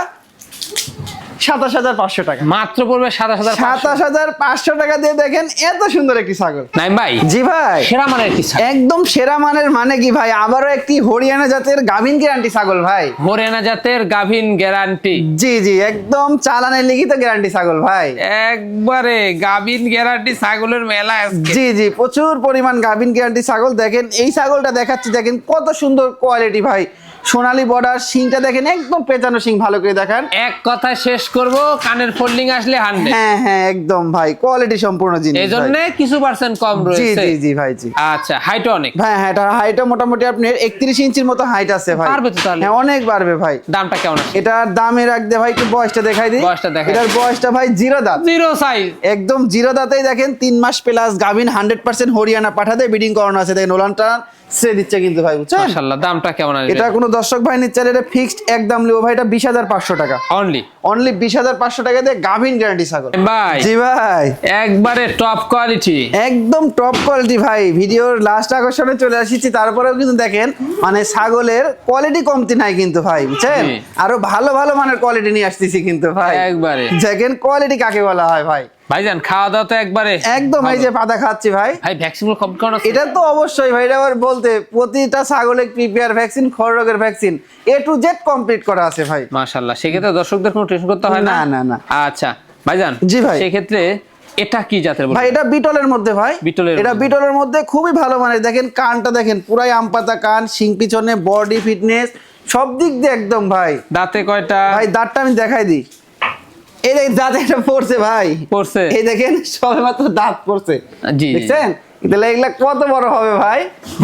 27,500 টাকা। মাত্র পড়বে 27,500। 27,500 টাকা দিয়ে দেখেন এত সুন্দর একটি ছাগল। নাইম ভাই, জি ভাই, সেরা মানের কি ছাগল? একদম সেরা মানের মানে কি ভাই, আবারও একটি হরিয়ানা জাতের গাভিন গ্যারান্টি ছাগল ভাই। হরিয়ানা জাতের গাভিন গ্যারান্টি। জি জি, একদম চালানের লিখিত গ্যারান্টি ছাগল ভাই। একবারে গাভিন গ্যারান্টি ছাগলের মেলা আজকে। জি জি, প্রচুর পরিমাণ গাভিন গ্যারান্টি ছাগল। দেখেন এই ছাগলটা দেখাচ্ছি, দেখেন কত সুন্দর কোয়ালিটি ভাই, সোনালী বর্ডার, শিংটা দেখেন একদম পেঁচানো শিং, ভালো করে দেখান। এক কথা শেষ করব, কানের ফোল্ডিং আসলে 100। হ্যাঁ হ্যাঁ একদম ভাই, কোয়ালিটি সম্পূর্ণ জিনিস, এই জন্য কিছু পার্সেন্ট কম জি রয়েছে। জি জি ভাই জি। আচ্ছা, হাইট অনেক ভাই হ্যাঁ, এটা হাইটটা মোটামুটি আপনার 31 ইঞ্চির মতো হাইট আছে ভাই। পারবে তো তাহলে? হ্যাঁ অনেক পারবে ভাই। দামটা কেমন আছে? এটার দামে রাখতে ভাই একটু বয়সটা দেখাই দিই। বয়সটা দেখাই। এটার বয়সটা ভাই জিরো দাঁত, জিরো সাইজ, একদম জিরো দাঁতেই দেখেন 3 মাস প্লাস গাভিন, 100% হরিয়ানা পাঠাতে বিডিং করানো আছে। দেখেন ওলান টান সে দিচ্ছে কিন্তু ভাই, বুঝছেন? মাশাআল্লাহ। দামটা কেমন আসবে? এটা কোনো দর্শক ভাই নিচ্ছে, এটা ফিক্সড একদম লিও ভাই, এটা 20,500 টাকা অনলি। অনলি 20,500 টাকা দিয়ে গাভিন গ্যারান্টি ছাগল ভাই জি ভাই, একবারে টপ কোয়ালিটি, একদম টপ কোয়ালিটি ভাই। ভিডিওর লাস্ট আকর্ষণে চলে আসিছি, তারপরেও কিন্তু দেখেন মানে ছাগলের কোয়ালিটি কমতি নাই কিন্তু ভাই, বুঝছেন? জি। আরো ভালো ভালো মানের কোয়ালিটি নিয়ে আসতেছি কিন্তু ভাই, একবারে দেখেন কোয়ালিটি কাকে বলা হয় ভাই। ভাইজান খাওয়া দাওয়া তো একবারে একদম এই যে পাতা খাচ্ছি ভাই। ভাই ভ্যাকসিন কমপ্লিট করানো আছে? এটা তো অবশ্যই ভাই, এটা আবার বলতে প্রতিটা ছাগলের প্রিপেয়ার ভ্যাকসিন, খড় রোগের vaccine A to Z complete করা আছে ভাই। মাশাআল্লাহ, সেক্ষেত্রে দর্শকদের কোনো টেনশন করতে হয় না? না না না। আচ্ছা ভাইজান, জি ভাই। সেক্ষেত্রে এটা কি জাতের বলবো? ভাই এটা বিটলের মধ্যে ভাই, বিটলের এটা মধ্যে। বিটলের মধ্যে খুবই ভালো মানের, দেখেন কানটা দেখেন পুরাই আম পাতা কান, শিং পিছনে, বডি ফিটনেস সব দিক দিয়ে একদম ভাই। দাঁতে কয়টা? ভাই দাঁতটা আমি দেখাই দিই, এই দেখেন দাঁত একটা পড়ছে ভাই, পড়ছে? এই দেখেন সবেমাত্র দাঁত পড়ছে, জি, জি। দেখছেন? তাহলে এগুলা কত বড় হবে ভাই,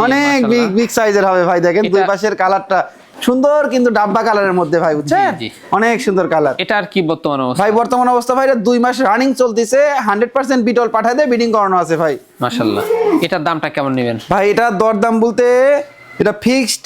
অনেক বিগ বিগ সাইজের হবে ভাই। দেখেন দুই পাশের কালারটা সুন্দর, কিন্তু ডাব্বা কালারের মধ্যে ভাই, বুঝছেন? জি, জি। অনেক সুন্দর কালার। এটা আর কি বর্তমান অবস্থা? ভাই বর্তমান অবস্থা ভাই, এটা 2 মাস রানিং চলতেছে, 100% বিটল পাঠায় দিয়ে বিডিং করানো আছে ভাই। মাশাআল্লাহ। এটার দামটা কেমন নেবেন? ভাই এটা দরদাম বলতে এটা ফিক্সড,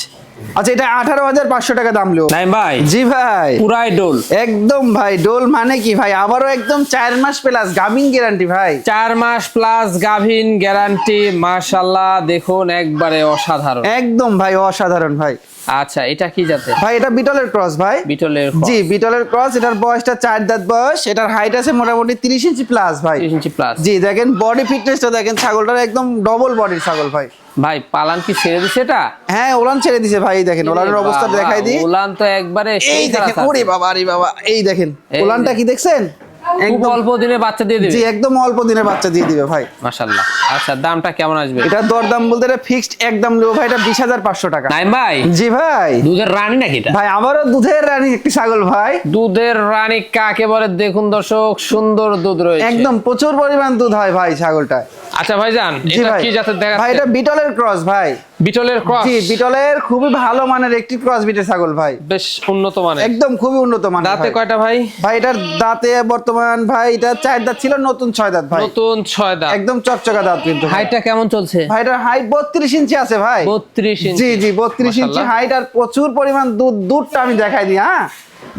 আচ্ছা এটা 18,500 টাকা দাম লো। নাই ভাই, জি ভাই পুরাই ডোল। একদম ভাই, ডোল মানে কি ভাই, আবারও একদম 4 মাস প্লাস গাভিন গ্যারান্টি ভাই। 4 মাস প্লাস গাভিন গ্যারান্টি, মাশাআল্লাহ। দেখুন একবারে অসাধারণ, একদম ভাই অসাধারণ ভাই। আচ্ছা, এটা কি জাতের? ভাই এটা বিটলের ক্রস ভাই, বিটলের জি বিটলের ক্রস। এটার বয়সটা 4 দাঁত বয়স, এটার হাইট আছে মোটামুটি 30 ইঞ্চি প্লাস ভাই। 30 ইঞ্চি প্লাস। জি দেখেন বডি ফিটনেসটা দেখেন, ছাগলটার একদম ডবল বডির ছাগল ভাই। ভাই পালান কি ছেড়ে দিছে এটা? হ্যাঁ ওলান ছেড়ে দিছে ভাই, দেখেন ওলানের অবস্থা দেখাই দিই। ওলান তো একবারে এই দেখেন, ওরে বাবা আরে বাবা, এই দেখেন এই ওলানটা কি দেখছেন, খুব একদম অল্প দিনে বাচ্চা দিয়ে দিবে। জি একদম অল্প দিনে বাচ্চা দিয়ে দিবে ভাই, মাশাআল্লাহ। আচ্ছা, দামটা কেমন আসবে? এটা দরদাম বলতে এটা ফিক্সড একদম নেবো ভাই, এটা 20,500 টাকা। নাই ভাই, জি ভাই। দুধের রানী নাকি এটা? ভাই আমারও দুধের রানী একটি ছাগল ভাই, দুধের রানী কাকে বলে দেখুন দর্শক, সুন্দর দুধ রয়েছে, একদম প্রচুর পরিমাণ দুধ হয় ভাই ছাগলটায়। আচ্ছা ভাইজান, জি এটা ভাই। কি জাতের ভাই দেখাচ্ছে? এটা বিটলের ক্রস ভাই, বিটলের ক্রস। জি বিটলের খুবই ভালো মানের একটি ক্রস বিটের ছাগল ভাই, বেশ উন্নত মানের। একদম খুবই উন্নত মানের। দাঁতে ভাই। কয়টা ভাই? ভাই এটার দাঁতে বর্তমান ভাই এটা 4 দাঁত ছিল, নতুন 6 দাঁত ভাই, নতুন 6 দাঁত। একদম চকচকা দাঁত কিন্তু। হাইটটা কেমন চলছে? ভাই এটার হাইট 32 ইঞ্চি আছে ভাই, 32 ইঞ্চি। জি জি 32 ইঞ্চি মাশাআল্লাহ। হাইট, আর প্রচুর পরিমাণ দুধ। দুধটা আমি দেখাই দিই, হ্যাঁ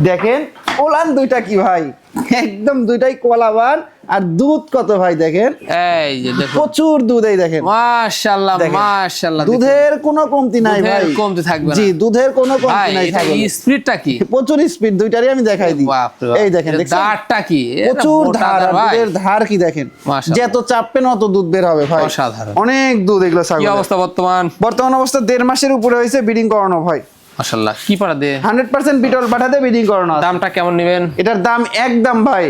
দেখেন ওলান দুইটা কি ভাই, একদম দুইটাই কলাবান। আর দুধ কত ভাই দেখেন, এই যে দেখুন, প্রচুর দুধ, এই দেখেন মাশাআল্লাহ দেখেন। মাশাআল্লাহ। দুধের কোনো কমতি নাই ভাই, দুধের কমতি থাকবে না। জি দুধের কোনো ভাই কমতি নাই এটা ছাগলের। স্পিডটা কি? প্রচুর স্পিড, দুইটারই আমি দেখাই দিই। বাপ রে বাপ। এই দেখেন এটার দেখছেন দাঁড়টা কি? এটা প্রচুর মোটা ধার, আর ভাই। দুধের ধার কি দেখেন, মাশাআল্লাহ। যত চাপবেন অত দুধ বের হবে ভাই, অসাধারণ। অনেক দুধ এগুলো কি ছাগল। অবস্থা বর্তমান? বর্তমান অবস্থা 1.5 মাসের উপরে হয়েছে বিডিং করানো ভাই, মাশাআল্লাহ। কি পাড়া দে? 100% বিটল পাঠাতে বিডিং করানো আছে। দামটা কেমন নেবেন? এটার দাম একদম ভাই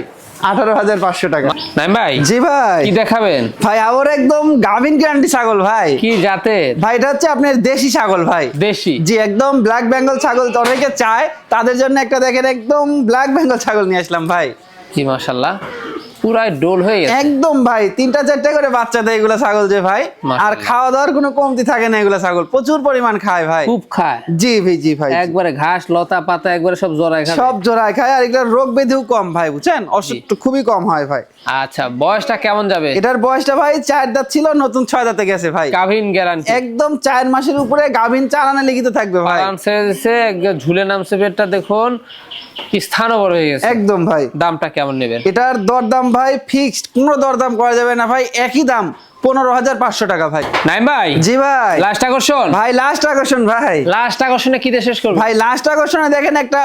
18,500 টাকা। নাই ভাই, জি ভাই। কি দেখাবেন? ভাই আবার একদম গাভিন গ্যারান্টি ছাগল ভাই। কি জাতের? ভাই এটা হচ্ছে আপনার দেশি ছাগল ভাই, দেশি। জি একদম ব্ল্যাক বেঙ্গল ছাগল। তো অনেকে চায়, তাদের জন্য একটা দেখেন একদম ব্ল্যাক বেঙ্গল ছাগল নিয়ে আসলাম ভাই। কি মাশাআল্লাহ, পুরাই ডোল হয়ে গেছে। একদম ভাই 3টা 4টা করে বাচ্চা দেয় এগুলো ছাগল যে ভাই, আর মাশাআল্লাহ। খাওয়া দাওয়ার কোনো কমতি থাকে না, এগুলো ছাগল প্রচুর পরিমাণ খায় ভাই। খুব খায়। জি ভাই, জি ভাই, একবারে ঘাস লতা পাতা একবারে সব জড়ায় খায়। সব জোড়ায় খায়, আর এগুলোর রোগ ব্যাধিও কম ভাই, বুঝছেন? অসুখ খুবই কম হয় ভাই। আচ্ছা, বয়সটা কেমন যাবে? এটার বয়সটা ভাই 4 দাঁত ছিল, নতুন 6 দাঁতে গেছে ভাই, গাভিন গ্যারান্টি। একদম 4 মাসের উপরে গাভিন চালানে লিখিত থাকবে ভাই, আরাম ছেড়ে দিছে, একদম ঝুলে নামছে পেটটা দেখুন, স্থানও বড় হয়ে গেছে। একদম ভাই। দামটা কেমন নেবেন? এটার দরদাম ভাই ফিক্সড, কোনো দরদাম করা যাবে না ভাই, একই দাম 15,500 টাকা ভাই। নাই ভাই, জি ভাই। লাস্ট আকর্ষণ। ভাই লাস্ট আকর্ষণ ভাই, লাস্ট আকর্ষণে কি দিয়ে শেষ করব? ভাই লাস্ট আকর্ষণে দেখেন একটা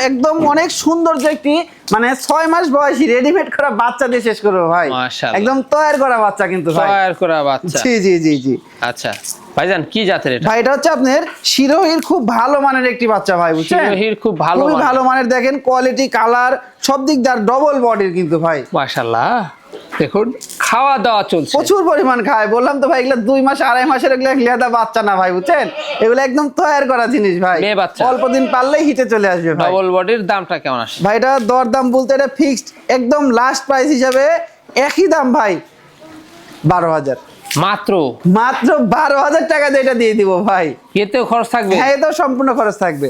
একদম অনেক সুন্দর যে একটি মানে 6 মাস বয়সী রেডিমেড করা বাচ্চা দিয়ে শেষ করবো ভাই, মাশাআল্লাহ। একদম তৈরি করা বাচ্চা কিন্তু ভাই, তৈরি করা বাচ্চা। জি জি জি জি। আচ্ছা ভাইজান, কি জাতের এটা? ভাই এটা হচ্ছে আপনার শিরোহির খুব ভালো মানের একটি বাচ্চা ভাই, বুঝছেন? শিরোহির খুব ভালো খুবই মানের। ভালো মানের, দেখেন কোয়ালিটি কালার সব দিক দিয়ে ডবল বডির কিন্তু ভাই, মাশাআল্লাহ। দেখুন খাওয়া দাওয়া চলছে, প্রচুর পরিমাণ খায়। বললাম তো ভাই, এগুলো 2 মাস 2.5 মাসের এগুলো লেদা বাচ্চা না ভাই, বুঝছেন? এগুলো একদম তৈয়ার করা জিনিস ভাই, মেয়ে বাচ্চা। অল্প দিন পারলেই হিটে চলে আসবে ভাই। ডবল বডির দামটা কেমন আসে ভাই এটা দরদাম বলতে এটা ফিক্সড একদম লাস্ট প্রাইস হিসাবে একই দাম ভাই, 12,000 মাত্র। মাত্র 12,000 টাকা দিয়ে এটা দিয়ে দিব ভাই। এতেও খরচ থাকবে? হ্যাঁ, এতেও সম্পূর্ণ খরচ থাকবে।